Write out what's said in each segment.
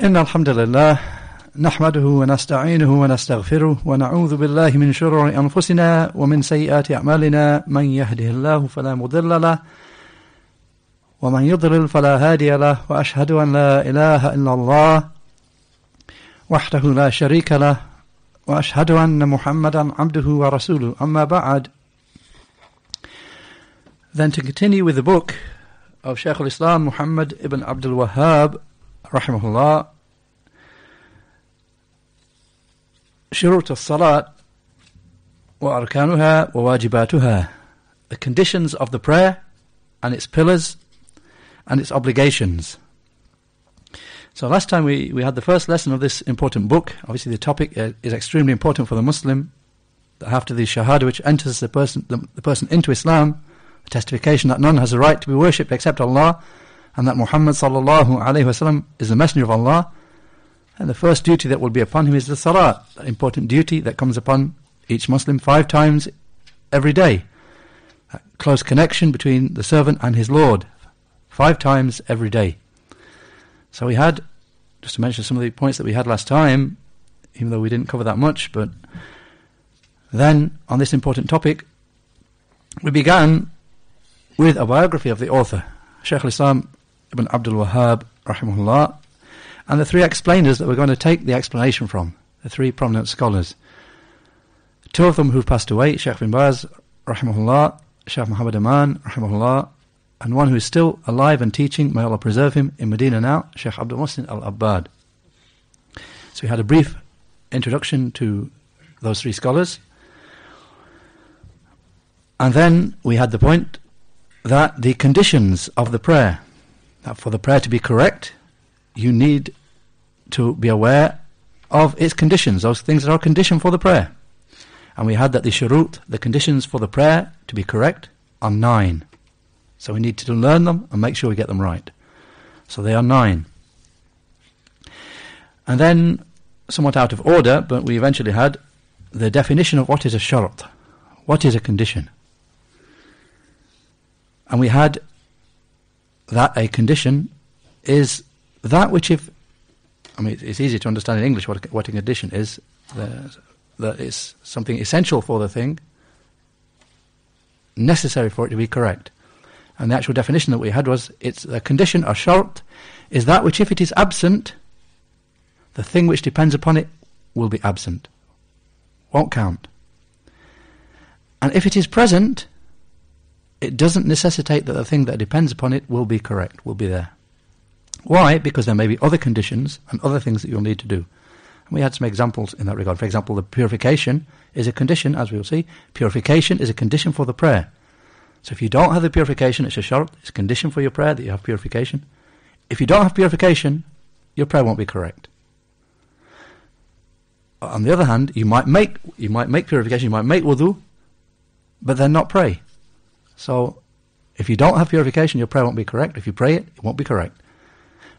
إن الحمد لله نحمده ونستعينه ونستغفره ونعوذ بالله من شرور أنفسنا ومن سيئات أعمالنا من يهده الله فلا مضل له ومن يضلل فلا هادي له وأشهد أن لا إله إلا الله وحده لا شريك له وأشهد أن محمدا عبده ورسوله أما بعد. Then to continue with the book of Shaykh al-Islam Muhammad ibn Abdul Wahhab rahimahullah, شروط الصلاة وأركانها وواجباتها, the conditions of the prayer and its pillars and its obligations. So last time we had the first lesson of this important book. Obviously the topic is extremely important for the Muslim, that after the shahada which enters the person into Islam, a testification that none has a right to be worshipped except Allah, and that Muhammad sallallahu alayhi wasallam is the messenger of Allah, and the first duty that will be upon him is the salat, that important duty that comes upon each Muslim 5 times every day. That close connection between the servant and his Lord, 5 times every day. So we had, just to mention some of the points that we had last time, even though we didn't cover that much, but then on this important topic we began with a biography of the author, Shaykh al-Islam ibn Abdul Wahhab rahimahullah, and the 3 explainers that we're going to take the explanation from, the 3 prominent scholars. 2 of them who've passed away, Shaykh bin Baz rahimahullah, Shaykh Muhammad Aman rahimahullah, and one who is still alive and teaching, may Allah preserve him, in Medina now, Shaykh Abdul Muhsin al-Abbad. So we had a brief introduction to those 3 scholars, and then we had the point that the conditions of the prayer, that for the prayer to be correct, you need to be aware of its conditions, those things that are a condition for the prayer. And we had that the shurut, the conditions for the prayer to be correct, are 9. So we need to learn them and make sure we get them right. So they are 9. And then, somewhat out of order, but we eventually had the definition of what is a shart, what is a condition. And we had that a condition is that which, if, I mean, it's easy to understand in English what a condition is, that it's something essential for the thing, necessary for it to be correct. And the actual definition that we had was, it's a condition, a shart, is that which, if it is absent, the thing which depends upon it will be absent, won't count. And if it is present, it doesn't necessitate that the thing that depends upon it will be correct, will be there. Why? Because there may be other conditions and other things that you'll need to do. And we had some examples in that regard. For example, the purification is a condition, as we will see. Purification is a condition for the prayer. So if you don't have the purification, it's a shart, it's a condition for your prayer that you have purification. If you don't have purification, your prayer won't be correct. On the other hand, you might make purification, you might make wudu, but then not pray. So if you don't have purification, your prayer won't be correct. If you pray it won't be correct.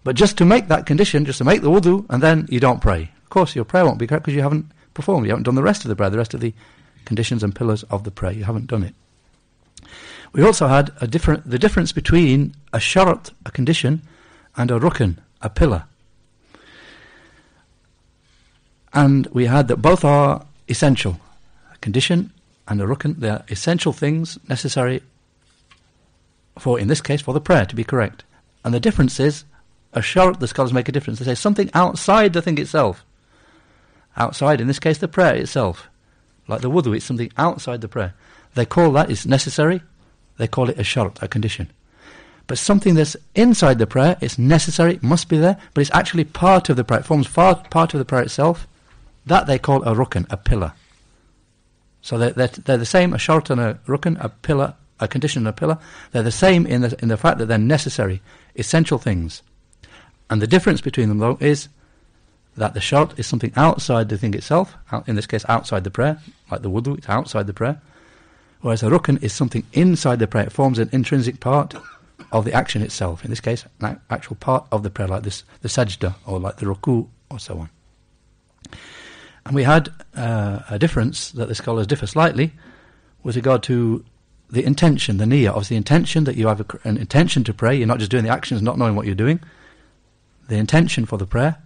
But just to make that condition, just to make the wudu, and then you don't pray, of course your prayer won't be correct because you haven't performed, you haven't done the rest of the prayer, the rest of the conditions and pillars of the prayer, you haven't done it. We also had the difference between a shart, a condition, and a rukn, a pillar. And we had that both are essential. A condition and a rukn, they are essential things necessary for, in this case, for the prayer to be correct. And the difference is, a shart, the scholars make a difference. They say something outside the thing itself. Outside, in this case, the prayer itself. Like the wudu, it's something outside the prayer. They call that is necessary. They call it a shart, a condition. But something that's inside the prayer, it's necessary, must be there, but it's actually part of the prayer. It forms part of the prayer itself. That they call a rukn, a pillar. So they're the same, a shart and a rukn, a pillar, a condition and a pillar. They're the same in the fact that they're necessary, essential things. And the difference between them, though, is that the shart is something outside the thing itself, in this case outside the prayer, like the wudu, it's outside the prayer, whereas a rukn is something inside the prayer. It forms an intrinsic part of the action itself, in this case an actual part of the prayer, like this, the sajda, or like the ruku, or so on. And we had a difference that the scholars differ slightly with regard to the intention, the niyyah, of the intention that you have an intention to pray. You're not just doing the actions, not knowing what you're doing. The intention for the prayer,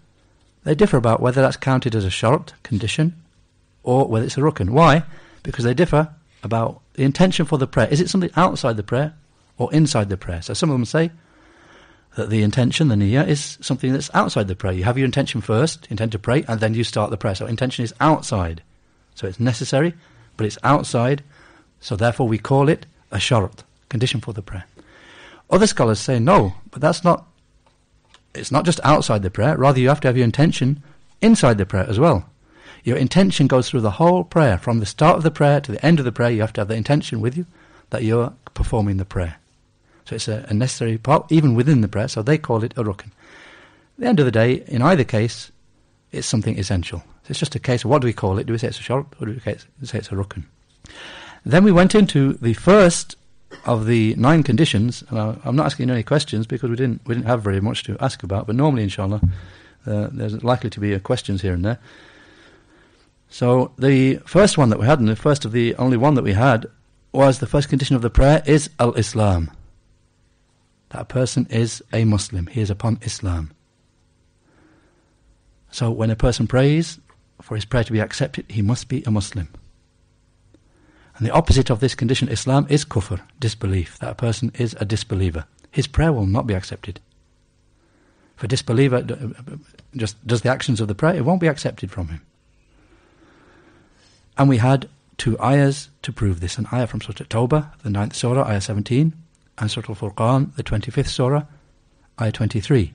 They differ about whether that's counted as a shart, condition, or whether it's a rukn. Why? Because they differ about the intention for the prayer. Is it something outside the prayer or inside the prayer? So some of them say that the intention, the niyyah, is something that's outside the prayer. You have your intention first, intend to pray, and then you start the prayer. So intention is outside. So it's necessary, but it's outside, so therefore we call it a shart, condition for the prayer. Other scholars say no, but it's not just outside the prayer, rather you have to have your intention inside the prayer as well. Your intention goes through the whole prayer, from the start of the prayer to the end of the prayer. You have to have the intention with you that you're performing the prayer. So it's a necessary part, even within the prayer, so they call it a rukn. At the end of the day, in either case, it's something essential. So it's just a case of what do we call it? Do we say it's a shart, or do we say it's a rukn? Then we went into the first of the 9 conditions, and I'm not asking any questions because we didn't have very much to ask about, but normally, inshallah, there's likely to be questions here and there. So the first one that we had, and the first of the only one that we had, was the first condition of the prayer is al-Islam. That person is a Muslim. He is upon Islam. So when a person prays, for his prayer to be accepted, he must be a Muslim. And the opposite of this condition, Islam, is kufr, disbelief. That person is a disbeliever. His prayer will not be accepted. If a disbeliever just does the actions of the prayer, it won't be accepted from him. And we had 2 ayahs to prove this. An ayah from Surah At-Tawbah, the 9th surah, ayah 17, and Surah Al-Furqan, the 25th surah, ayah 23.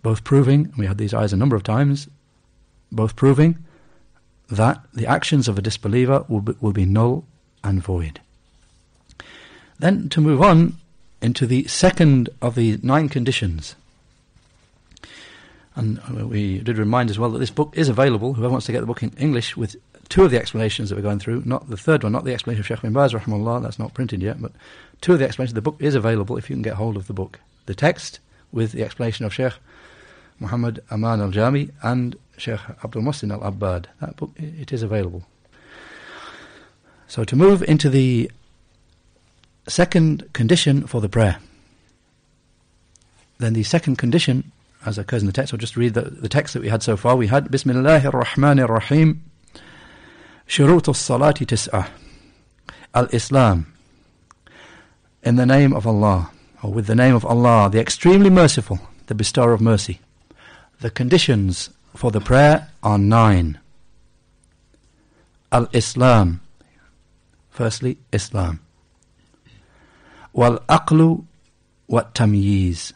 Both proving, and we had these ayahs a number of times, both proving that the actions of a disbeliever will be null and void. Then to move on into the second of the 9 conditions. And we did remind as well that this book is available. Whoever wants to get the book in English with 2 of the explanations that we're going through, not the third one, not the explanation of Shaykh bin Baz, rahimahullah, that's not printed yet, but 2 of the explanations. The book is available if you can get hold of the book. The text with the explanation of Shaykh Muhammad Aman al-Jami and Shaykh Abdul Muhsin al-Abbad. That book, it is available. So to move into the second condition for the prayer. Then the second condition, as occurs in the text, I'll just read the text that we had so far. We had Bismillahir Rahmanir Rahim, Shurut al-Salati Tis'ah, Al-Islam, in the name of Allah, or with the name of Allah, the extremely merciful, the bestower of mercy. The conditions for the prayer are 9. Al-Islam, firstly, Islam. Wal-Aqlu wa-Tamyiz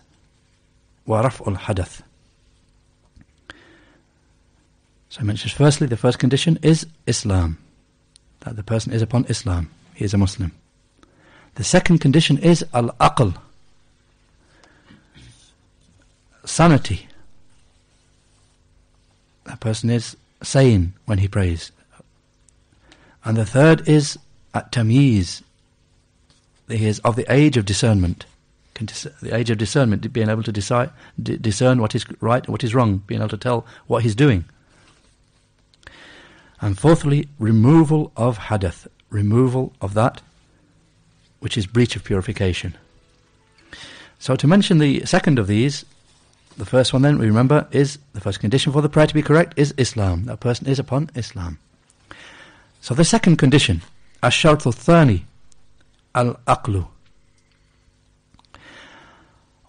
wa-Raf'ul Hadath. So I mentioned firstly, the first condition is Islam, that the person is upon Islam, he is a Muslim. The second condition is Al-Aql, sanity. That person is sane when he prays. And the third is At-Tamyiz, he is of the age of discernment. The age of discernment, being able to discern what is right and what is wrong, being able to tell what he's doing. And fourthly, removal of hadath, removal of that which is breach of purification. So to mention the second of these, the first one then, we remember, is the first condition for the prayer to be correct is Islam. That person is upon Islam. So the second condition, Ash-Shart al-Thani, Al-Aqlu.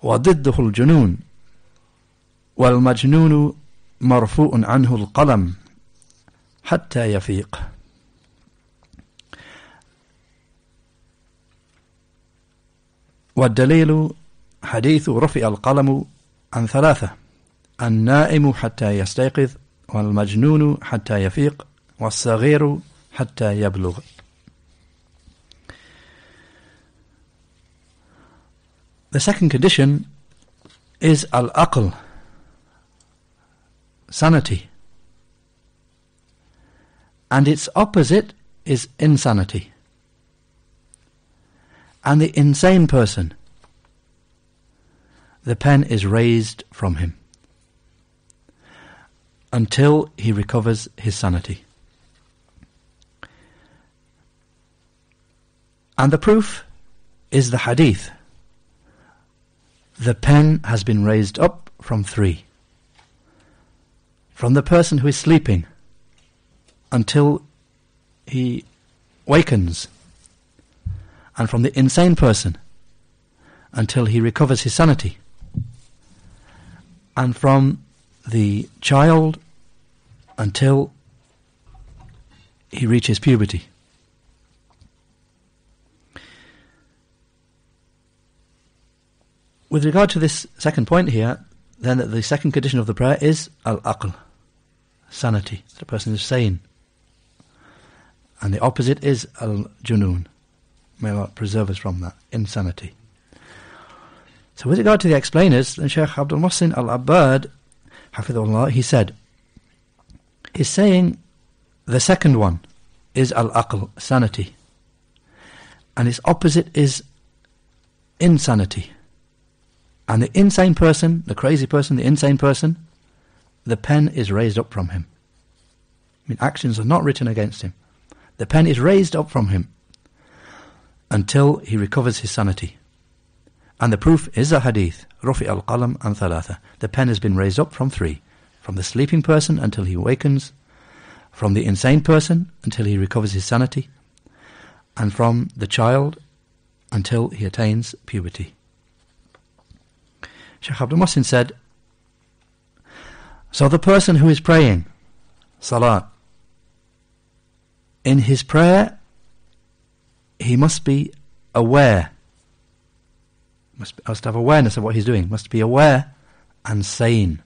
وضده الجنون والمجنون مرفوع عنه القلم حتى يفيق. والدليل حديث رفع القلم عن 3: النائم حتى يستيقظ والمجنون حتى يفيق والصغير حتى يبلغ. The second condition is al-aql, sanity. And its opposite is insanity. And the insane person, the pen is raised from him until he recovers his sanity. And the proof is the hadith. The pen has been raised up from 3. from the person who is sleeping until he wakens, and from the insane person until he recovers his sanity, and from the child until he reaches puberty. With regard to this second point here, then the second condition of the prayer is al-aql, sanity. The person is sane. And the opposite is al-junoon. May Allah preserve us from that, insanity. So with regard to the explainers, then Shaykh Abdul Muhsin al-Abbad, Hafidhullah, he said, he's saying the second one is al-aql, sanity. And its opposite is insanity. And the insane person, the crazy person, the insane person, the pen is raised up from him. I mean, actions are not written against him. The pen is raised up from him until he recovers his sanity. And the proof is a hadith, Rufi al-qalam an thalatha. The pen has been raised up from 3. From the sleeping person until he awakens, from the insane person until he recovers his sanity, and from the child until he attains puberty. Shaykh Abdul Muhsin said, so the person who is praying salah, in his prayer he must be aware, must have awareness of what he's doing, must be aware and sane,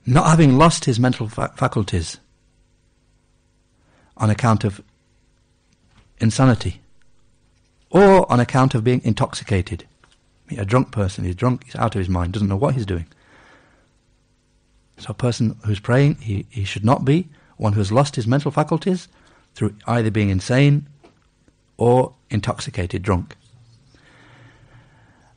not having lost his mental faculties on account of insanity or on account of being intoxicated. A drunk person, he's drunk, he's out of his mind, doesn't know what he's doing. So a person who's praying, he should not be one who has lost his mental faculties through either being insane or intoxicated, drunk.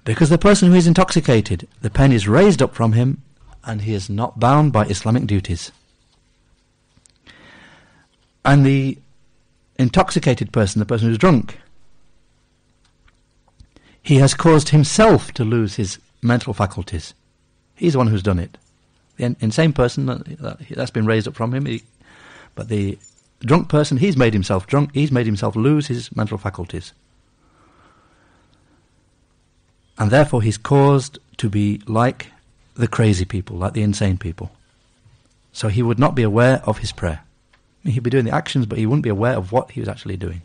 Because the person who is intoxicated, the pen is raised up from him and he is not bound by Islamic duties. And the intoxicated person, the person who's drunk, he has caused himself to lose his mental faculties. He's the one who's done it. The insane person, that's been raised up from him. But the drunk person, he's made himself drunk. He's made himself lose his mental faculties. And therefore he's caused to be like the crazy people, like the insane people. So he would not be aware of his prayer. I mean, he'd be doing the actions, but he wouldn't be aware of what he was actually doing.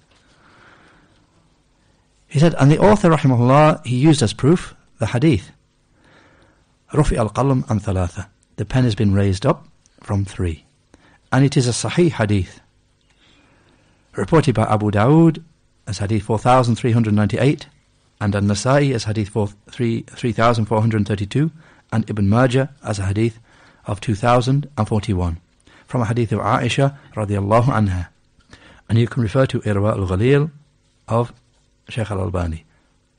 He said, and the author, rahimahullah, he used as proof the hadith. Rufi al-qalam an thalatha. The pen has been raised up from 3. And it is a sahih hadith. Reported by Abu Dawood as hadith 4398, and An-Nasa'i as hadith 3432, and Ibn Majah as a hadith of 2041. From a hadith of Aisha radiyallahu anha. And you can refer to Irwa al-Ghalil of Shaykh al-Albani,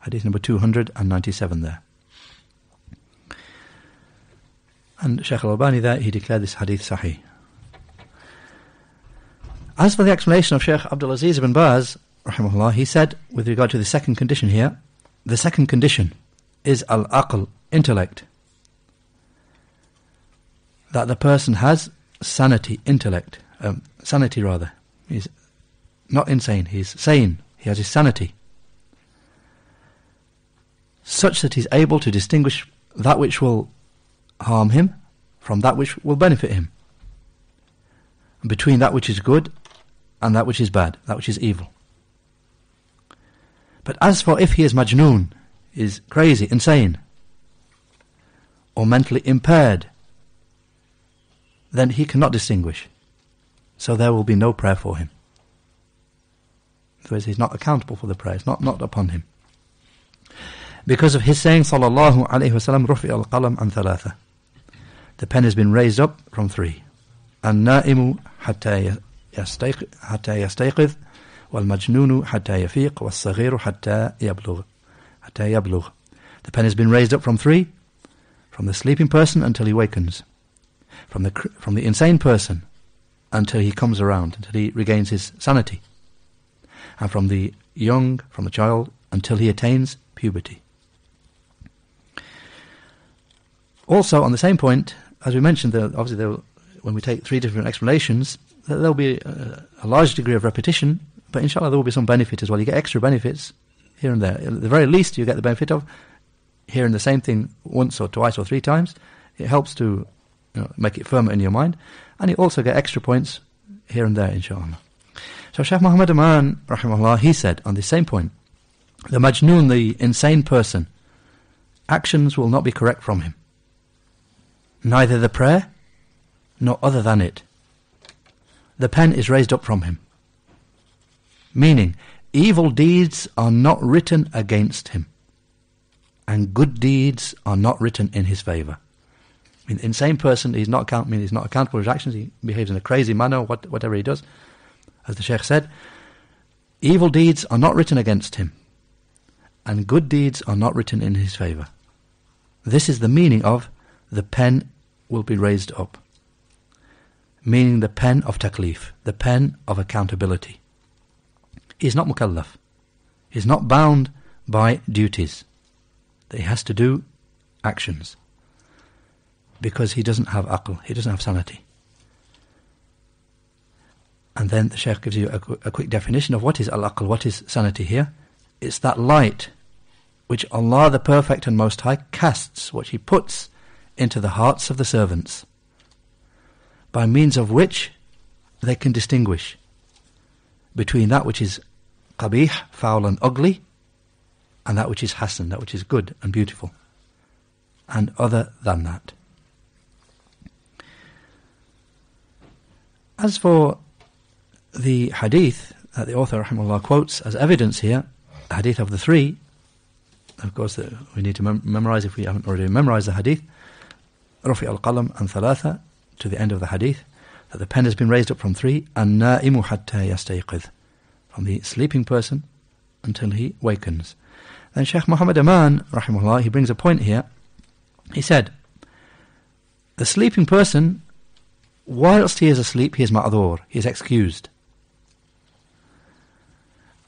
hadith number 297 there. And Shaykh al-Albani there, he declared this hadith sahih. As for the explanation of Shaykh Abdul Aziz ibn Baz, rahimahullah, he said, with regard to the second condition here, the second condition is al-aql, intellect. That the person has sanity, intellect, sanity rather. He's not insane, he's sane, he has his sanity. Such that he's able to distinguish that which will harm him from that which will benefit him, and between that which is good and that which is bad, that which is evil. But as for if he is majnoon, is crazy, insane, or mentally impaired, then he cannot distinguish, so there will be no prayer for him. Otherwise he's not accountable for the prayer, it's not upon him. Because of his saying, sallallahu alayhi wa sallam, rufi al-qalam an thalatha. The pen has been raised up from 3. An-na'imu hatta yastayqidh, wal-majnunu hatta yafiq, wal-saghiru hatta yablugh. The pen has been raised up from 3, from the sleeping person until he wakens, from the insane person until he comes around, until he regains his sanity, and from the young, from the child, until he attains puberty. Also, on the same point, as we mentioned, obviously when we take 3 different explanations, there'll be a large degree of repetition, but inshallah there will be some benefit as well. You get extra benefits here and there. At the very least, you get the benefit of hearing the same thing once or twice or 3 times. It helps to make it firmer in your mind, and you also get extra points here and there, inshallah. So Shaykh Muhammad Aman, rahimahullah, he said on the same point, the majnoon, the insane person, actions will not be correct from him, neither the prayer nor other than it. The pen is raised up from him, meaning evil deeds are not written against him, and good deeds are not written in his favour. I mean, the insane person, he's not accountable for his actions. He behaves in a crazy manner, whatever he does. As the Sheikh said, evil deeds are not written against him, and good deeds are not written in his favour. This is the meaning of the pen will be raised up, meaning the pen of taklif, the pen of accountability. He is not mukallaf. He is not bound by duties. He has to do actions, because he doesn't have aql, he doesn't have sanity. And then the Shaykh gives you a quick definition of what is al-aql, what is sanity here. It's that light which Allah the Perfect and Most High casts, what He puts into the hearts of the servants, by means of which they can distinguish between that which is qabih, foul and ugly, and that which is hasan, that which is good and beautiful, and other than that. As for the hadith that the author rahimahullah quotes as evidence here, the hadith of the 3, of course we need to memorize if we haven't already memorized the hadith, Rufi al-qalam and thalatha, to the end of the hadith, that the pen has been raised up from 3, an-na'imu hatta yastayqidh, from the sleeping person until he wakens. Then Shaykh Muhammad Aman rahimahullah, he brings a point here. He said, the sleeping person, whilst he is asleep, he is ma'adhur, he is excused,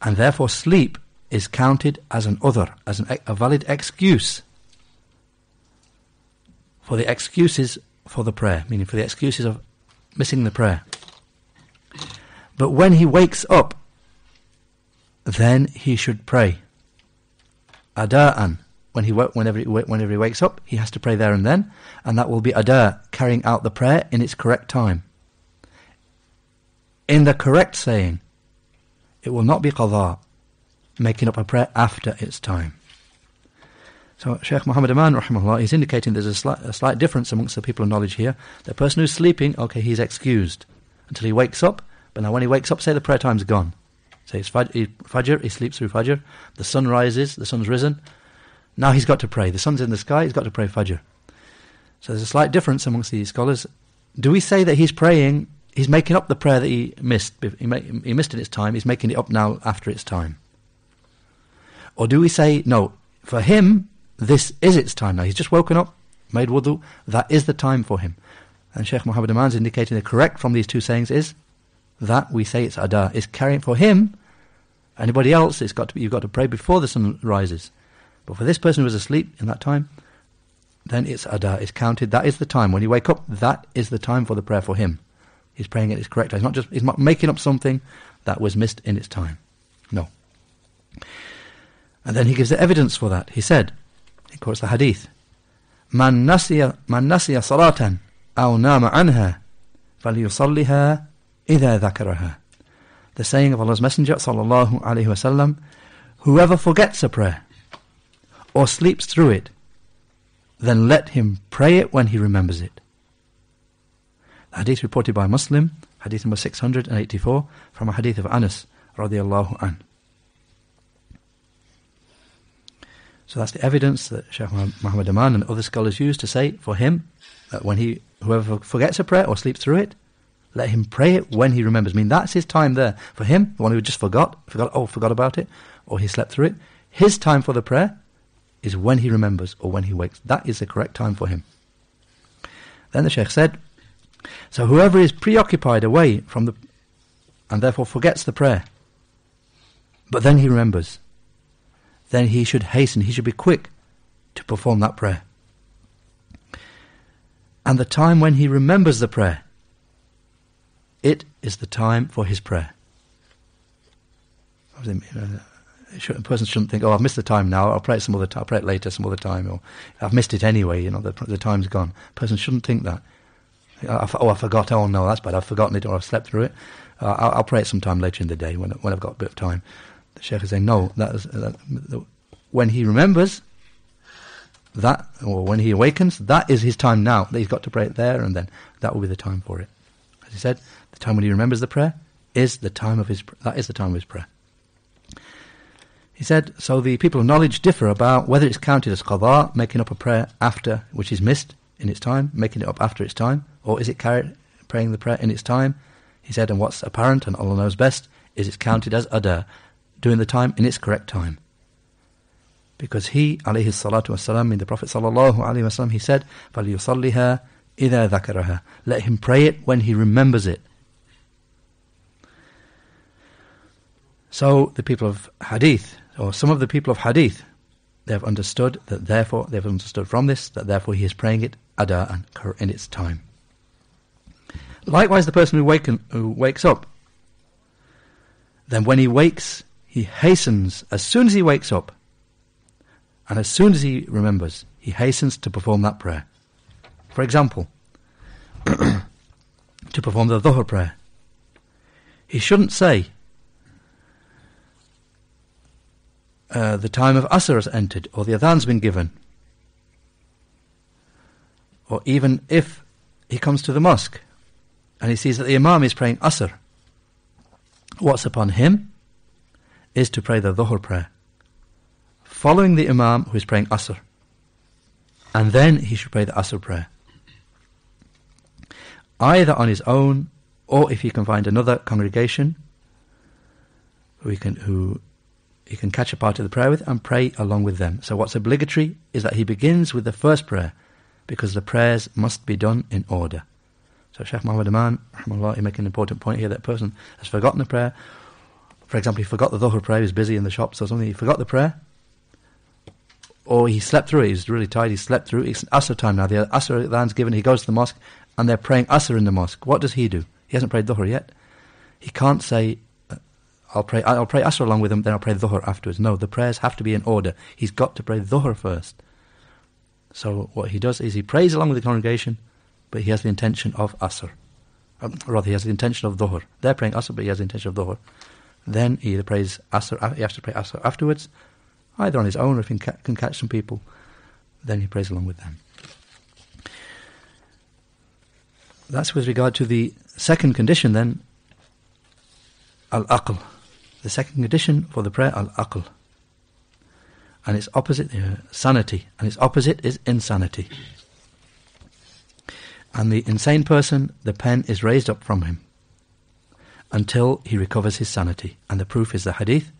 and therefore sleep is counted as an udhr, as a valid excuse for the excuses for the prayer, meaning for the excuses of missing the prayer. But when he wakes up, then he should pray ada'an. Whenever he wakes up, he has to pray there and then, and that will be ada, carrying out the prayer in its correct time, in the correct saying. It will not be qadha, making up a prayer after its time. So Shaykh Muhammad Aman rahimahullah is indicating there's a slight difference amongst the people of knowledge here. The person who's sleeping, okay, he's excused until he wakes up, but now when he wakes up, say the prayer time's gone. Say it's Fajr, he sleeps through Fajr, the sun rises, the sun's risen, now he's got to pray. The sun's in the sky, he's got to pray Fajr. So there's a slight difference amongst the scholars. Do we say that he's praying, he's making up the prayer that he missed? He missed it its time, he's making it up now after its time? Or do we say, no, for him, this is its time now. He's just woken up, made wudu, that is the time for him. And Shaykh Muhammad Aman is indicating the correct from these 2 sayings is that we say it's ada, is carrying for him. Anybody else, you've got to pray before the sun rises. But for this person who was asleep in that time, then it's ada, it's counted, that is the time. When you wake up, that is the time for the prayer for him. He's praying it is correct. He's not making up something that was missed in its time. No. And then he gives the evidence for that. He said, he quotes the hadith, Man nasiya salatan aw nama anha falyusalliha idha dhakaraha. The saying of Allah's Messenger sallallahu alaihi wasallam, whoever forgets a prayer or sleeps through it, then let him pray it when he remembers it. The hadith reported by Muslim, hadith number 684, from a hadith of Anas radiyallahu an. So that's the evidence that Shaykh Muhammad Aman and other scholars use to say for him that whoever forgets a prayer or sleeps through it, let him pray it when he remembers. I mean, that's his time there. For him, the one who just forgot about it, or he slept through it, his time for the prayer is when he remembers or when he wakes. That is the correct time for him. Then the Shaykh said, so whoever is preoccupied away from and therefore forgets the prayer, but then he remembers, then he should hasten, he should be quick to perform that prayer. and the time when he remembers the prayer, it is the time for his prayer. A person shouldn't think, I've missed the time now, I'll pray it some other time, I'll pray it later some other time, or I've missed it anyway, the time's gone. A person shouldn't think that. I forgot, oh no, that's bad, I've forgotten it, or I've slept through it. I'll pray it sometime later in the day when I've got a bit of time. The Shaykh is saying, no, when he remembers that, or when he awakens, that is his time now. He's got to pray it there, and then that will be the time for it. As he said, the time when he remembers the prayer is the time of his prayer. He said, so the people of knowledge differ about whether it's counted as qadha, making up a prayer after which is missed in its time, making it up after its time, or is it praying the prayer in its time? He said, and what's apparent, and Allah knows best, is it's counted as ada, doing the time in its correct time. Because he, alayhi salatu wasalam, in the Prophet sallallahu alayhi wasallam, he said, فَلْيُصَلِّهَا إِذَا ذَكَرَهَا. Let him pray it when he remembers it. So the people of hadith, or some of the people of hadith, they've understood from this that therefore he is praying it ada'an, in its time. Likewise, the person who wakes up, then when he wakes, he hastens, as soon as he wakes up, and as soon as he remembers, he hastens to perform that prayer. For example, to perform the dhuhr prayer, he shouldn't say, the time of Asr has entered, or the adhan's been given. Or even if he comes to the mosque and he sees that the Imam is praying Asr, what's upon him is to pray the dhuhr prayer, following the Imam who is praying Asr. And then he should pray the Asr prayer, either on his own, or if he can find another congregation who he can catch a part of the prayer with and pray along with them. So what's obligatory is that he begins with the first prayer, because the prayers must be done in order. So Shaykh Muhammad Aman, rahimahullah, he makes an important point here. That person has forgotten a prayer. For example, he forgot the dhuhr prayer, he was busy in the shops or something, he forgot the prayer, or he slept through it, he was really tired, he slept through it. It's Asr time now, the Asr adhan's given, he goes to the mosque and they're praying Asr in the mosque. What does he do? He hasn't prayed dhuhr yet. He can't say, I'll pray Asr along with them, then I'll pray dhuhr afterwards. No, the prayers have to be in order. He's got to pray dhuhr first. So what he does is he prays along with the congregation, but he has the intention of Asr. Rather, he has the intention of dhuhr. They're praying Asr, but he has the intention of dhuhr. Then he either prays Asr, he has to pray Asr afterwards, either on his own, or if he can catch some people, then he prays along with them. That's with regard to the second condition then, al-aql. The second condition for the prayer, al-aql. And its opposite, sanity. And its opposite is insanity. And the insane person, the pen is raised up from him until he recovers his sanity. And the proof is the hadith.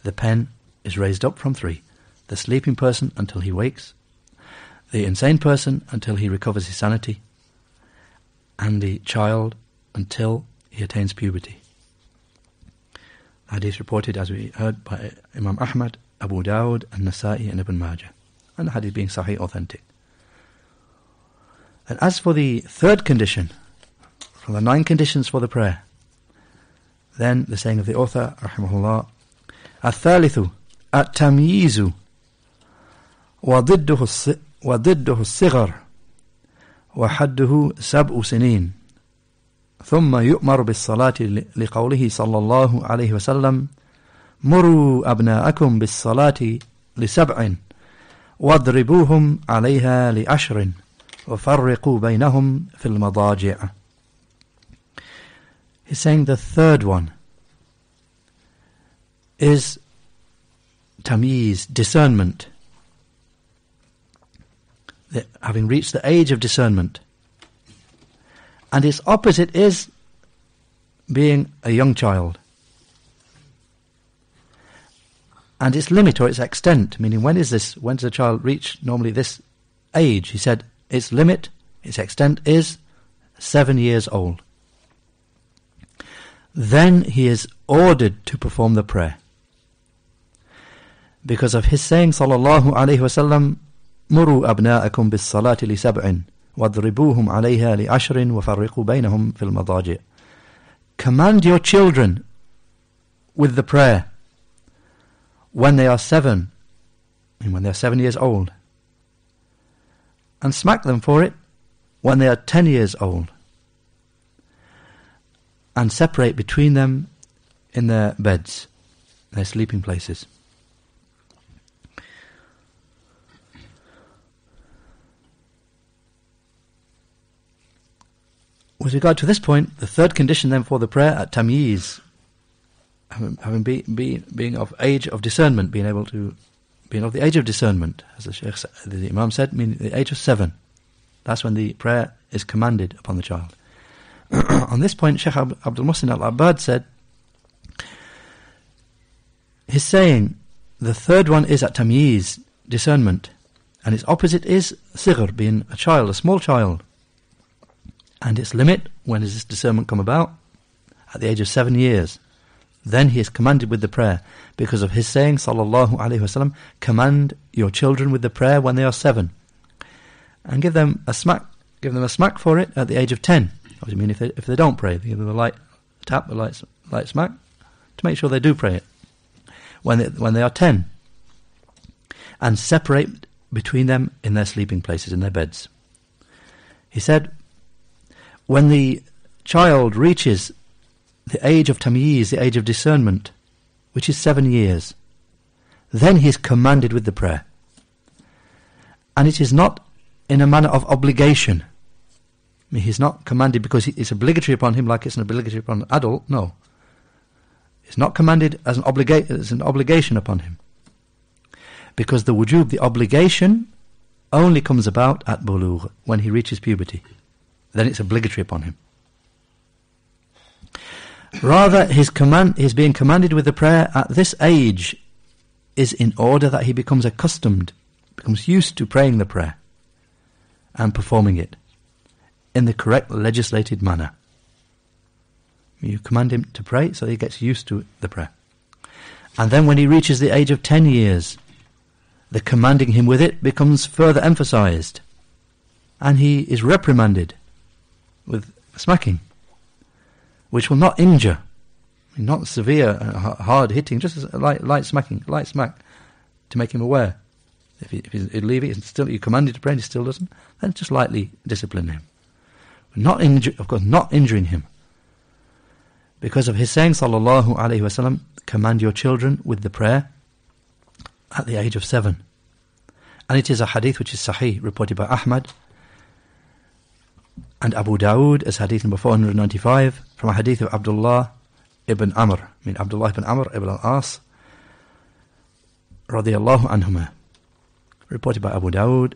The pen is raised up from 3. The sleeping person until he wakes. The insane person until he recovers his sanity. And the child until he attains puberty. Hadith reported, as we heard, by Imam Ahmad, Abu Dawud, and Nasa'i, and Ibn Majah. And the hadith being sahih, authentic. And as for the third condition, from the 9 conditions for the prayer, then the saying of the author, rahimahullah, الثالث التمييز وضده الصغر وحده 7 سنين ثم يؤمر بالصلاة لقوله صلى الله عليه وسلم مروا أبناءكم بالصلاة ل7 واضربوهم عليها ل10 وفرقوا بينهم في المضاجع. He's saying the third one is tamyiz, discernment. Having reached the age of discernment. And its opposite is being a young child. And its limit or its extent, meaning when does a child reach normally this age? He said its limit, its extent is 7 years old. Then he is ordered to perform the prayer. Because of his saying, sallallahu alayhi wa sallam, Muru abna'akum bis salati li 7 وَاضْرِبُوهُمْ عَلَيْهَا لِعَشْرٍ وَفَرِّقُوا بَيْنَهُمْ فِي الْمَضَاجِعِ. Command your children with the prayer when they are 7, and when they are 7 years old, and smack them for it when they are 10 years old, and separate between them in their beds, their sleeping places. With regard to this point, the third condition then for the prayer at tamyiz, having being of age of discernment, being of the age of discernment, as the Imam said, meaning the age of 7. That's when the prayer is commanded upon the child. On this point, Sheikh Abdul Muhsin al-Abbad said, his saying, the third one is at tamyiz, discernment, and its opposite is sighr, being a child, a small child. And its limit, when does this discernment come about? At the age of 7 years. Then he is commanded with the prayer, because of his saying, sallallahu alaihi wasallam, command your children with the prayer when they are 7, and give them a smack for it at the age of 10. What do you mean if they don't pray? Give them a light tap, a light smack, to make sure they do pray it when they are 10, and separate between them in their sleeping places, in their beds. He said, when the child reaches the age of tamyiz, the age of discernment, which is 7 years, then he is commanded with the prayer. And it is not in a manner of obligation. I mean, he's not commanded because it's obligatory upon him like it's an obligatory upon an adult. No. It's not commanded as an obligation upon him. Because the wujub, the obligation, only comes about at bulugh, when he reaches puberty. Then it's obligatory upon him. Rather, his being commanded with the prayer at this age is in order that he becomes accustomed, becomes used to praying the prayer and performing it in the correct legislated manner. You command him to pray so he gets used to the prayer. And then when he reaches the age of 10 years, the commanding him with it becomes further emphasized, and he is reprimanded with smacking, which will not injure, not severe, hard hitting, just a light smack to make him aware. If he's leaving, still you command him to pray and he still doesn't, then just lightly discipline him. Of course, not injuring him. Because of his saying, sallallahu alaihi wasallam, command your children with the prayer at the age of 7. And it is a hadith which is sahih, reported by Ahmad and Abu Dawood as hadith number 495, from a hadith of Abdullah ibn Amr ibn al-As radiyallahu anhuma, reported by Abu Dawood,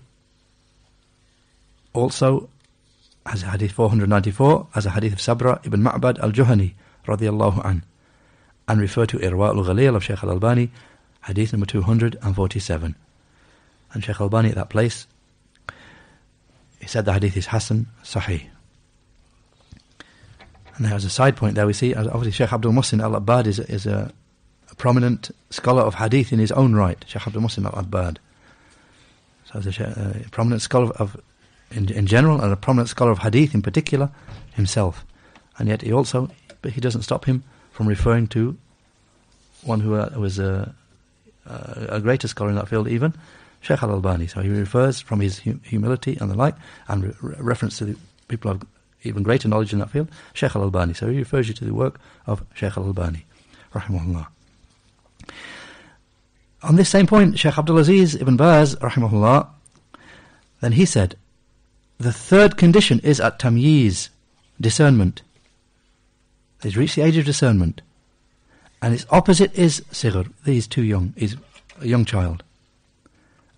also as a hadith 494, as a hadith of Sabra ibn Ma'bad al-Juhani radiyallahu an, and referred to Irwa al-Ghalil of Shaykh al-Albani, hadith number 247. And Shaykh al-Albani at that place, he said the hadith is Hasan Sahih. And there's a side point there we see, obviously Shaykh Abdul Muhsin al-Abbad is a prominent scholar of hadith in his own right, Shaykh Abdul Muhsin al-Abbad. So he's a prominent scholar in general, and a prominent scholar of hadith in particular himself. And yet he doesn't stop him from referring to one who was a greater scholar in that field even, Shaykh al-Albani. So he refers from his humility and the like, and reference to the people of even greater knowledge in that field, Shaykh al-Albani. So he refers you to the work of Shaykh al-Albani, rahimahullah. On this same point, Shaykh Abdul Aziz ibn Baz, rahimahullah, then he said, the third condition is at tamyiz, discernment. He's reached the age of discernment. And its opposite is sighr. He's too young. He's a young child.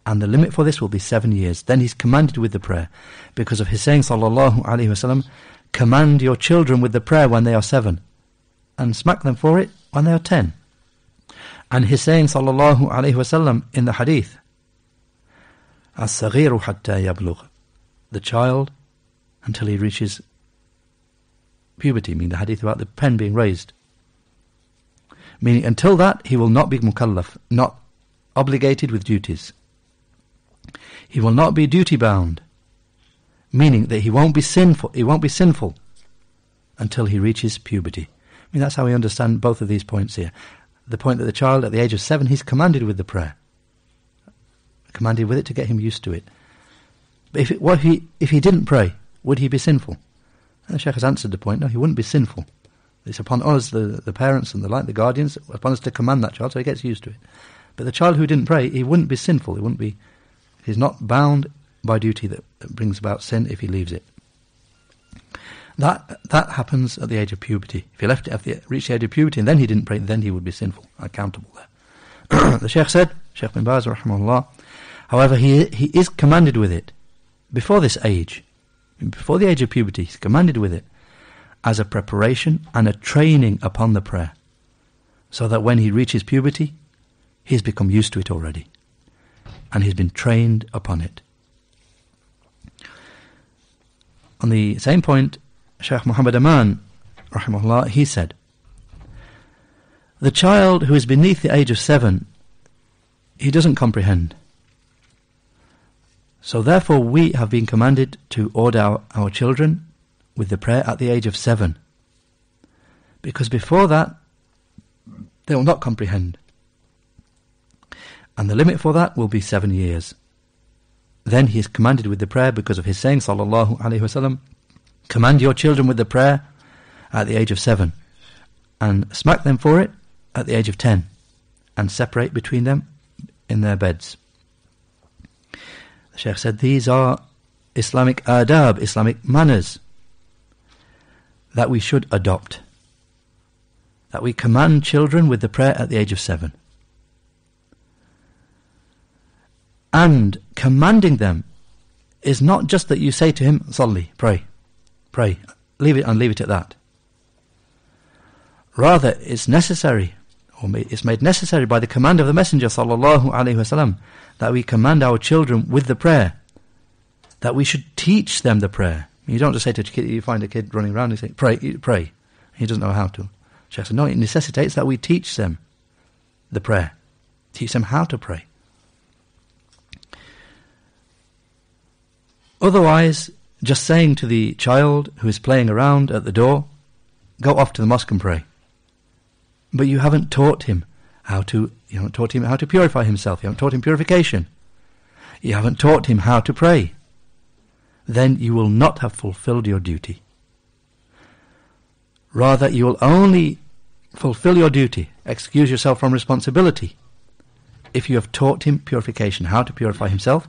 And the limit for this will be 7 years. Then he's commanded with the prayer, because of his saying, sallallahu alaihi wasallam, command your children with the prayer when they are 7, and smack them for it when they are 10. And his saying, sallallahu alaihi wasallam, in the hadith, as-saghiru hatta yablugh, the child until he reaches puberty, meaning the hadith about the pen being raised. Meaning until that he will not be mukallaf, not obligated with duties. He will not be duty bound meaning that he won't be sinful until he reaches puberty. I mean, that's how we understand both of these points here. The point that the child at the age of 7, he's commanded with the prayer, commanded with it to get him used to it. But if he didn't pray, would he be sinful? And the Sheikh has answered the point. No, he wouldn't be sinful. It's upon us, the parents and the guardians, upon us to command that child so he gets used to it. But the child who didn't pray, he wouldn't be sinful. He's not bound by duty that brings about sin if he leaves it. That happens at the age of puberty. If he left it reached the age of puberty and then he didn't pray, then he would be sinful, accountable there. The Sheikh said, Sheikh bin Baz, rahimahullah, however, he is commanded with it before this age, before the age of puberty. He's commanded with it as a preparation and a training upon the prayer, so that when he reaches puberty, he's become used to it already, and he's been trained upon it. On the same point, Shaykh Muhammad Aman, rahimahullah, he said, the child who is beneath the age of 7, he doesn't comprehend. So therefore we have been commanded to order our children with the prayer at the age of 7. Because before that, they will not comprehend. And the limit for that will be 7 years. Then he is commanded with the prayer because of his saying, sallallahu alayhi wasallam, command your children with the prayer at the age of 7, and smack them for it at the age of 10, and separate between them in their beds. The Shaykh said these are Islamic adab, Islamic manners that we should adopt, that we command children with the prayer at the age of 7. And commanding them is not just that you say to him, Salli, pray, leave it at that. Rather, it's necessary, or it's made necessary by the command of the Messenger sallallahu alaihi wasallam, that we command our children with the prayer, that we should teach them the prayer. You don't just say to a kid, you find a kid running around and you say, pray. He doesn't know how to. Shaykh said, no, it necessitates that we teach them the prayer, teach them how to pray. Otherwise, just saying to the child who is playing around at the door, go off to the mosque and pray. But you haven't taught him how to purify himself. You haven't taught him purification. You haven't taught him how to pray. Then you will not have fulfilled your duty. Rather, you will only fulfill your duty, excuse yourself from responsibility, if you have taught him purification, how to purify himself,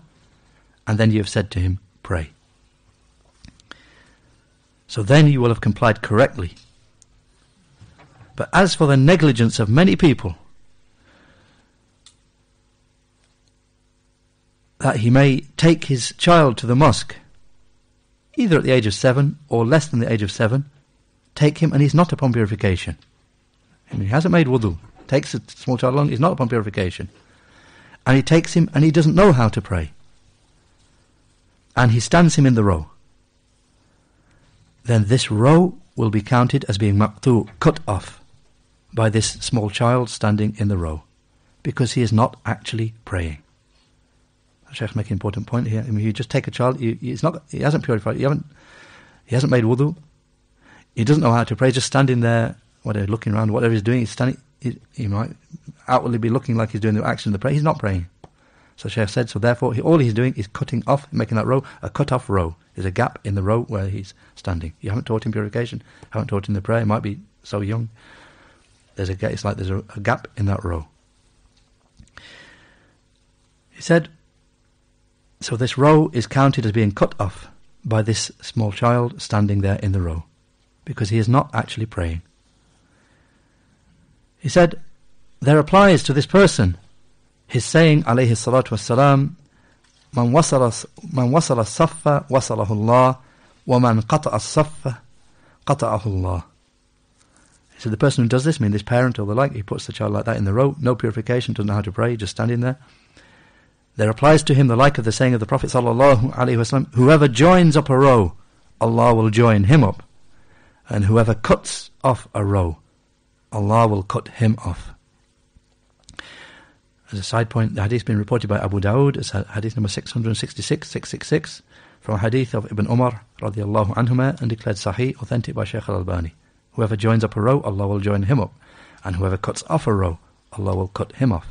and then you have said to him, pray. So then you will have complied correctly. But as for the negligence of many people, that he may take his child to the mosque, either at the age of 7 or less than the age of 7, take him and he's not upon purification. I mean, he hasn't made wudu, takes a small child along, he's not upon purification. And he takes him and he doesn't know how to pray. And he stands him in the row. Then this row will be counted as being maqtu, cut off, by this small child standing in the row, because he is not actually praying. Sheikh making an important point here. I mean, you just take a child, he hasn't purified, he hasn't made wudu, he doesn't know how to pray, just standing there, looking around, whatever he's doing, he's standing, he might outwardly be looking like he's doing the action of the prayer, he's not praying. So Shaykh said, so therefore all he's doing is cutting off, making that row a cut-off row. There's a gap in the row where he's standing. You haven't taught him purification, haven't taught him the prayer, he might be so young. It's like there's a gap in that row. He said, so this row is counted as being cut off by this small child standing there in the row, because he is not actually praying. He said, there applies to this person his saying, alayhi salatu wassalam, man wasala as-saffa wasalahu Allah, wa man qata'a as-saffa qata'ahu Allah. He said, the person who does this, this parent or the like, he puts the child like that in the row, no purification, doesn't know how to pray, just standing there. There applies to him the like of the saying of the Prophet sallallahu alaihi wasallam, whoever joins up a row, Allah will join him up, and whoever cuts off a row, Allah will cut him off. As a side point, the hadith has been reported by Abu Dawud as hadith number 666, from a hadith of Ibn Umar radiallahu anhuma, and declared sahih, authentic by Shaykh al-Albani. Whoever joins up a row, Allah will join him up, and whoever cuts off a row, Allah will cut him off.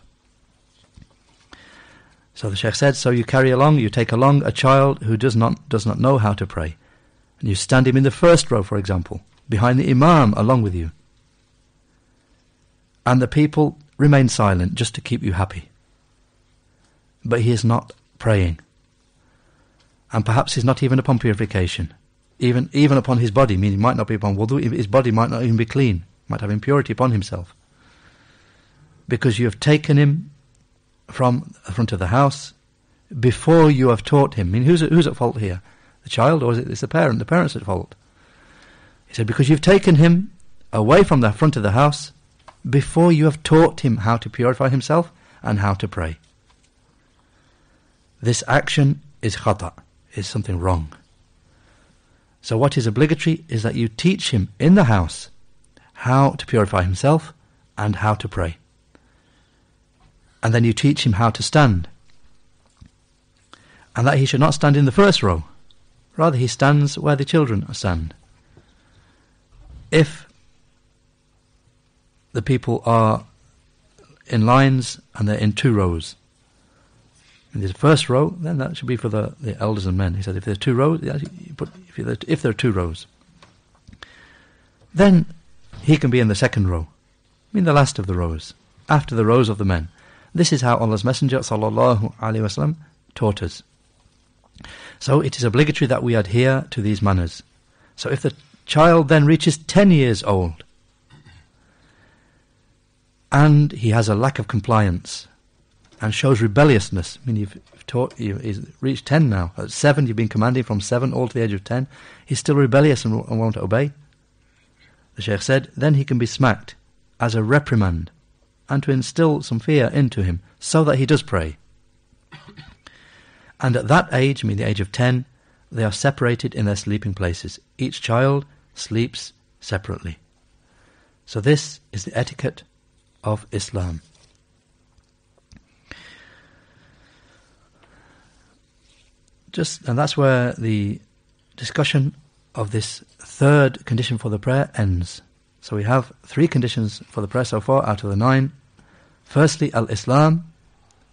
So the Shaykh said, so you take along a child who does not know how to pray, and you stand him in the first row, for example, behind the Imam along with you, and the people remain silent just to keep you happy. But he is not praying, and perhaps he's not even upon purification, even upon his body, meaning he might not be upon wudu, his body might not even be clean, might have impurity upon himself, because you have taken him from the front of the house before you have taught him. I mean, who's at fault here? The child, or is it the parent? The parent's at fault. He said, because you've taken him away from the front of the house before you have taught him how to purify himself and how to pray. This action is khata, is something wrong. So what is obligatory is that you teach him in the house how to purify himself and how to pray. And then you teach him how to stand. And that he should not stand in the first row. Rather, he stands where the children stand. If the people are in lines and they're in 2 rows, in the first row, then that should be for the elders and men. He said if there's 2 rows, if there are 2 rows, then he can be in the second row, I mean the last of the rows, after the rows of the men. This is how Allah's Messenger sallallahu alaihi wasallam taught us. So it is obligatory that we adhere to these manners. So if the child then reaches 10 years old and he has a lack of compliance and shows rebelliousness, I mean he's reached 10 now, at 7 you've been commanding from 7 all to the age of 10, he's still rebellious and won't obey. The Shaykh said, then he can be smacked as a reprimand and to instill some fear into him so that he does pray. And at that age, I mean the age of 10, they are separated in their sleeping places. Each child sleeps separately. So this is the etiquette of Islam. And that's where the discussion of this third condition for the prayer ends. So we have 3 conditions for the prayer so far out of the 9. Firstly, al-Islam,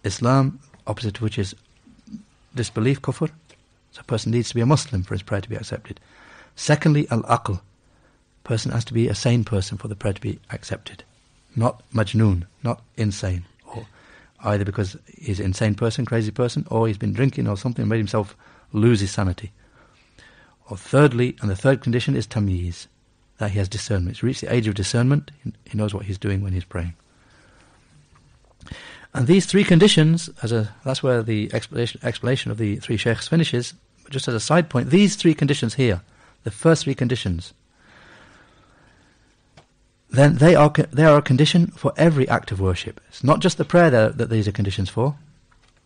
Islam, opposite to which is disbelief, kufr. So a person needs to be a Muslim for his prayer to be accepted. Secondly, al-Aql, a person has to be a sane person for the prayer to be accepted. Not majnoon, not insane. Or either because he's an insane person, crazy person, or he's been drinking or something and made himself lose his sanity. Or thirdly, and the third condition is tamyiz, that he has discernment. He's reached the age of discernment, he knows what he's doing when he's praying. And these 3 conditions, that's where the explanation of the 3 sheikhs finishes. But just as a side point, these 3 conditions here, the first 3 conditions, then they are a condition for every act of worship. It's not just the prayer that these are conditions for.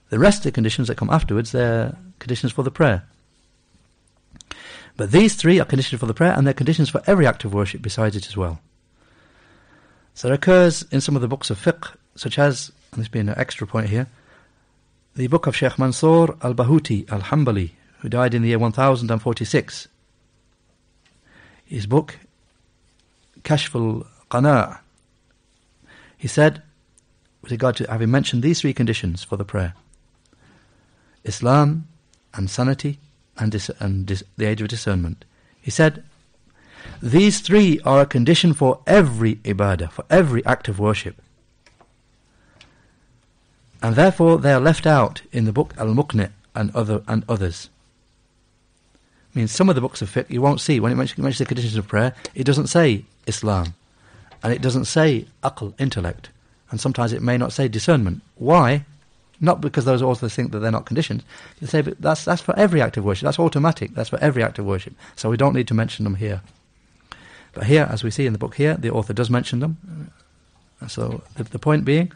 The rest of the conditions that come afterwards, they're conditions for the prayer. But these 3 are conditions for the prayer, and they're conditions for every act of worship besides it as well. So it occurs in some of the books of fiqh, such as, and this being an extra point here, the book of Sheikh Mansour al-Bahuti al-Hanbali, who died in the year 1046. His book, Kashf al-Qana', he said, with regard to having mentioned these 3 conditions for the prayer, Islam and sanity and the age of discernment, he said, these 3 are a condition for every ibadah, for every act of worship. And therefore they are left out in the book Al-Muqni' and others. I mean, some of the books of fiqh you won't see, when it mentions the conditions of prayer, it doesn't say Islam, and it doesn't say aql, intellect, and sometimes it may not say discernment. Why? Not because those authors think that they're not conditions. They say, but that's for every act of worship, that's automatic, that's for every act of worship, so we don't need to mention them here. But here, as we see in the book here, the author does mention them. So the point being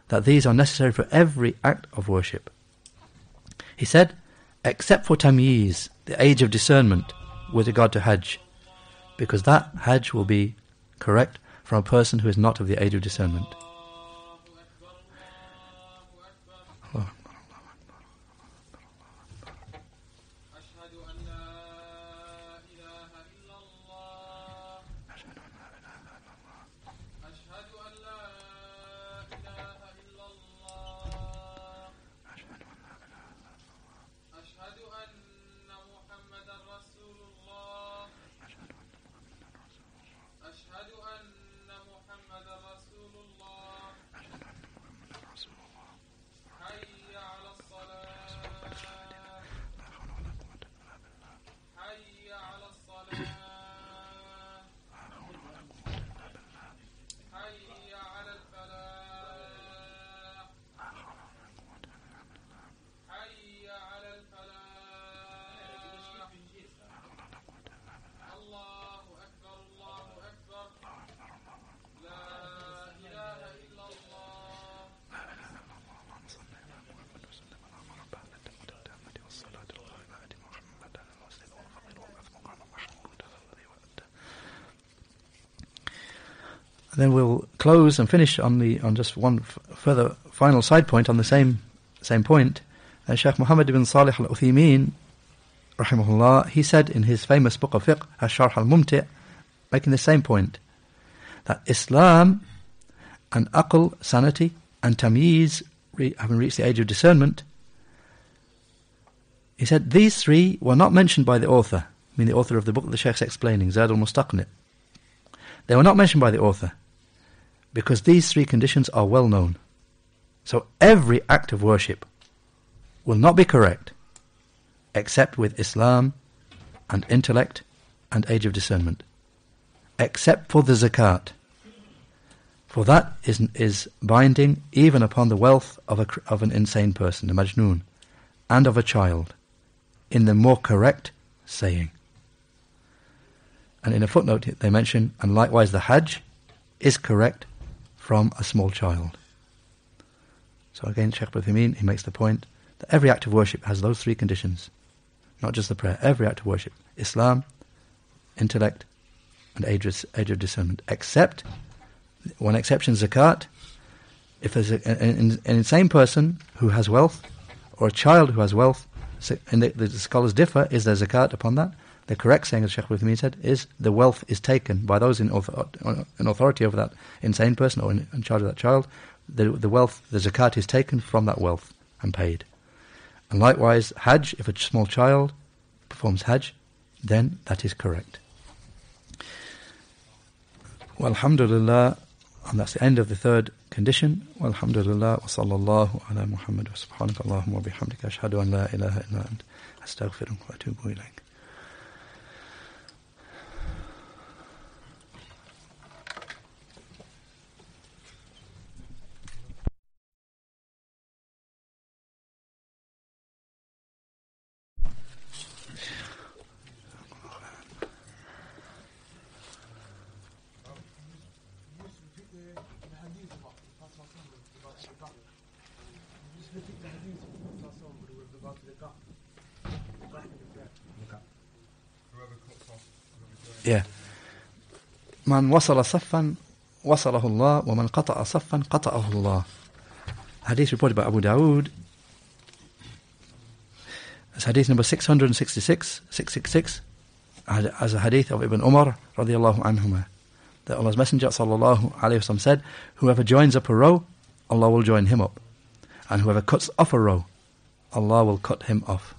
that these are necessary for every act of worship. He said, except for tamyiz, the age of discernment with regard to hajj, because that hajj will be correct from a person who is not of the age of discernment. then we'll close and finish on just one further final side point on the same point. Shaykh Muhammad ibn Salih al-Uthaymeen, rahimahullah, he said in his famous book of fiqh, Ash-Sharh al-Mumti', making the same point, that Islam and aql, sanity, and tamyiz, having reached the age of discernment, he said these three were not mentioned by the author, I mean the author of the book that the Shaykh's explaining, Zad al-Mustaqni'. They were not mentioned by the author because these three conditions are well known. So every act of worship will not be correct except with Islam and intellect and age of discernment, except for the zakat. For that is binding even upon the wealth of an insane person, a majnoon, and of a child, in the more correct saying. And in a footnote they mention, and likewise the Hajj is correct from a small child. So again, Shaykh Uthaymeen, he makes the point that every act of worship has those three conditions, not just the prayer, every act of worship, Islam, intellect, and age of discernment, except, one exception, zakat. If there's an insane person who has wealth, or a child who has wealth, and the scholars differ, is there zakat upon that? The correct saying, as Shaykh Uthaymeen said, is the wealth is taken by those in authority over that insane person or in charge of that child. The wealth, the zakat is taken from that wealth and paid. And likewise, Hajj, if a small child performs Hajj, then that is correct. Walhamdulillah, and that's the end of the third condition. Walhamdulillah, wa sallallahu ala Muhammad wa subhanaka Allahumma wa bihamdika ashhadu an la ilaha illa ant astaghfiruka wa atubu ilayk. Yeah. Man wasala saffan wasalahu Allah wa man qata'a saffan qata'ahu Allah. Hadith reported by Abu Dawood. It's hadith number 666 as a hadith of Ibn Umar radiyallahu anhuma, that Allah's Messenger sallallahu alayhi wasallam said, whoever joins up a row, Allah will join him up, and whoever cuts off a row, Allah will cut him off.